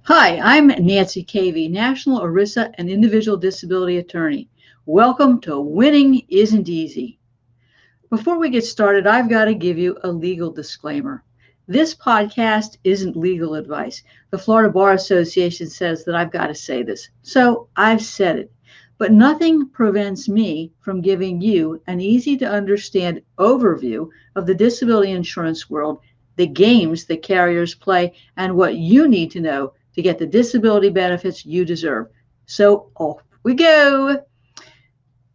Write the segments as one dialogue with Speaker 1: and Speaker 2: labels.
Speaker 1: Hi, I'm Nancy Cavey, National ERISA and Individual Disability Attorney. Welcome to Winning Isn't Easy. Before we get started, I've got to give you a legal disclaimer. This podcast isn't legal advice. The Florida Bar Association says that I've got to say this, so I've said it. But nothing prevents me from giving you an easy to understand overview of the disability insurance world, the games that carriers play, and what you need to know to get the disability benefits you deserve. So off we go.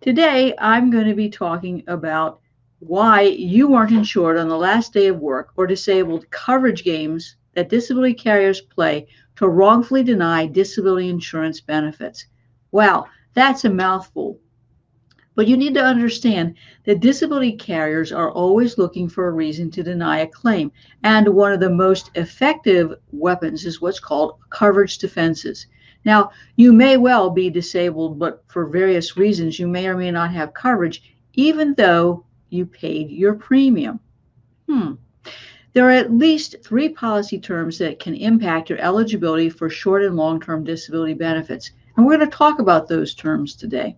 Speaker 1: Today, I'm going to be talking about why you weren't insured on the last day of work or disabled coverage games that disability carriers play to wrongfully deny disability insurance benefits. Wow, that's a mouthful. But you need to understand that disability carriers are always looking for a reason to deny a claim. And one of the most effective weapons is what's called coverage defenses. Now, you may well be disabled, but for various reasons, you may or may not have coverage, even though you paid your premium. There are at least 3 policy terms that can impact your eligibility for short and long-term disability benefits. And we're going to talk about those terms today.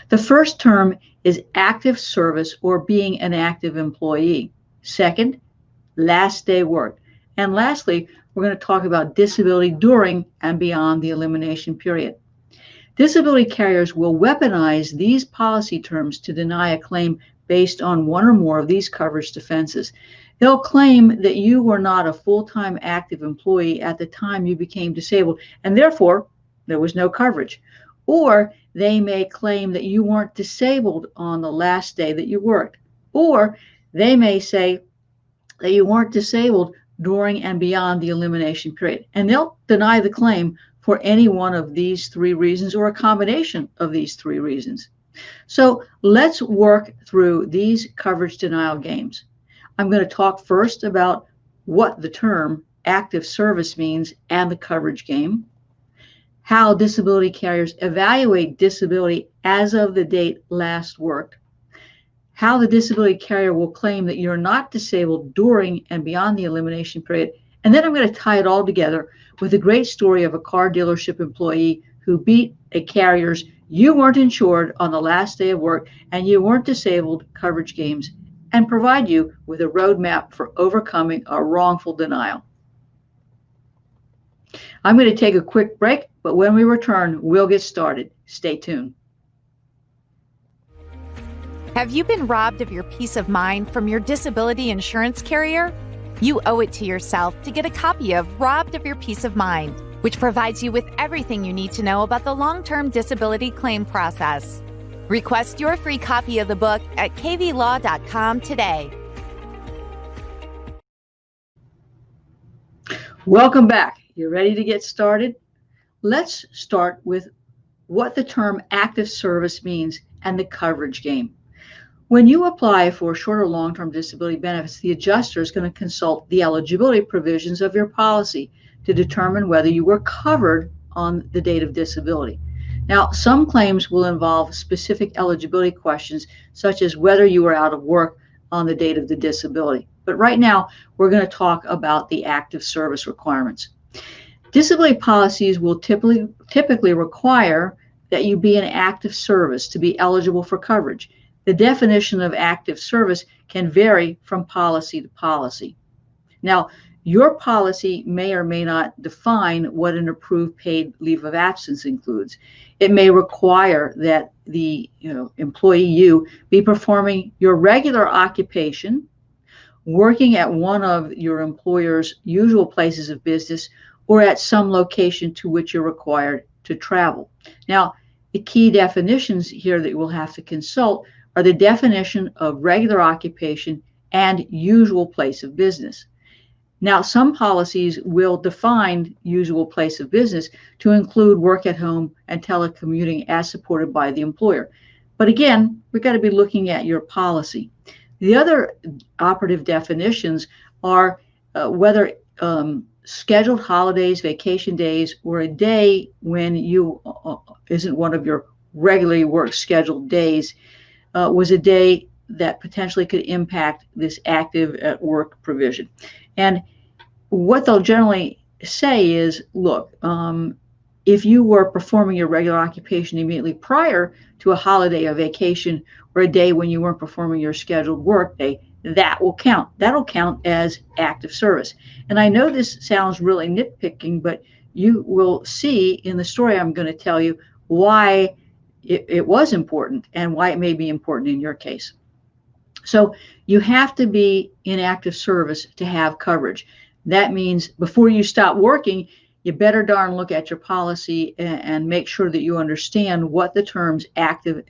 Speaker 1: The first term is active service or being an active employee. Second, last day work. And lastly, we're going to talk about disability during and beyond the elimination period. Disability carriers will weaponize these policy terms to deny a claim based on one or more of these coverage defenses. They'll claim that you were not a full-time active employee at the time you became disabled, and therefore there was no coverage. Or they may claim that you weren't disabled on the last day that you worked. Or they may say that you weren't disabled during and beyond the elimination period. And they'll deny the claim for any one of these 3 reasons or a combination of these 3 reasons. So let's work through these coverage denial games. I'm going to talk first about what the term active service means and the coverage game, how disability carriers evaluate disability as of the date last worked, how the disability carrier will claim that you're not disabled during and beyond the elimination period, and then I'm going to tie it all together with a great story of a car dealership employee who beat a carrier's "you weren't insured on the last day of work and you weren't disabled" coverage games, and provide you with a roadmap for overcoming a wrongful denial. I'm going to take a quick break, but when we return, we'll get started. Stay tuned.
Speaker 2: Have you been robbed of your peace of mind from your disability insurance carrier? You owe it to yourself to get a copy of Robbed of Your Peace of Mind, which provides you with everything you need to know about the long-term disability claim process. Request your free copy of the book at caveylaw.com today.
Speaker 1: Welcome back. You ready to get started? Let's start with what the term active service means and the coverage game. When you apply for short or long-term disability benefits, the adjuster is going to consult the eligibility provisions of your policy to determine whether you were covered on the date of disability. Now, some claims will involve specific eligibility questions, such as whether you were out of work on the date of the disability. But right now, we're going to talk about the active service requirements. Disability policies will typically require that you be in active service to be eligible for coverage. The definition of active service can vary from policy to policy. Now, your policy may or may not define what an approved paid leave of absence includes. It may require that the employee be performing your regular occupation, working at one of your employer's usual places of business, or at some location to which you're required to travel. Now, the key definitions here that you will have to consult are the definition of regular occupation and usual place of business. Now, some policies will define usual place of business to include work at home and telecommuting as supported by the employer. But again, we've got to be looking at your policy. The other operative definitions are whether scheduled holidays, vacation days, or a day when you isn't one of your regularly work scheduled days was a day that potentially could impact this active at work provision. And what they'll generally say is, look, if you were performing your regular occupation immediately prior to a holiday, a vacation, or a day when you weren't performing your scheduled work day, that will count. That'll count as active service. And I know this sounds really nitpicking, but you will see in the story I'm going to tell you why it was important and why it may be important in your case. So you have to be in active service to have coverage. That means before you stop working, you better darn look at your policy and make sure that you understand what the terms active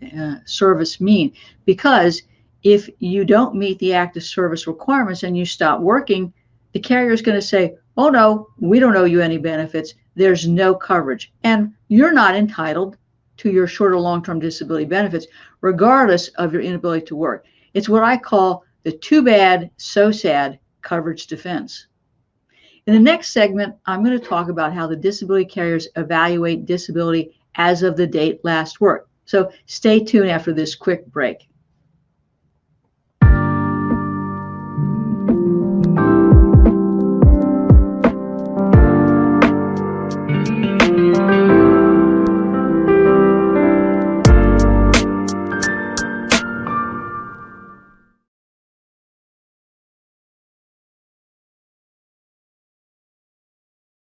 Speaker 1: service mean. Because if you don't meet the active service requirements and you stop working, the carrier is going to say, oh no, we don't owe you any benefits. There's no coverage. And you're not entitled to your short or long-term disability benefits, regardless of your inability to work. It's what I call the too bad, so sad coverage defense. In the next segment, I'm going to talk about how the disability carriers evaluate disability as of the date last worked. So stay tuned after this quick break.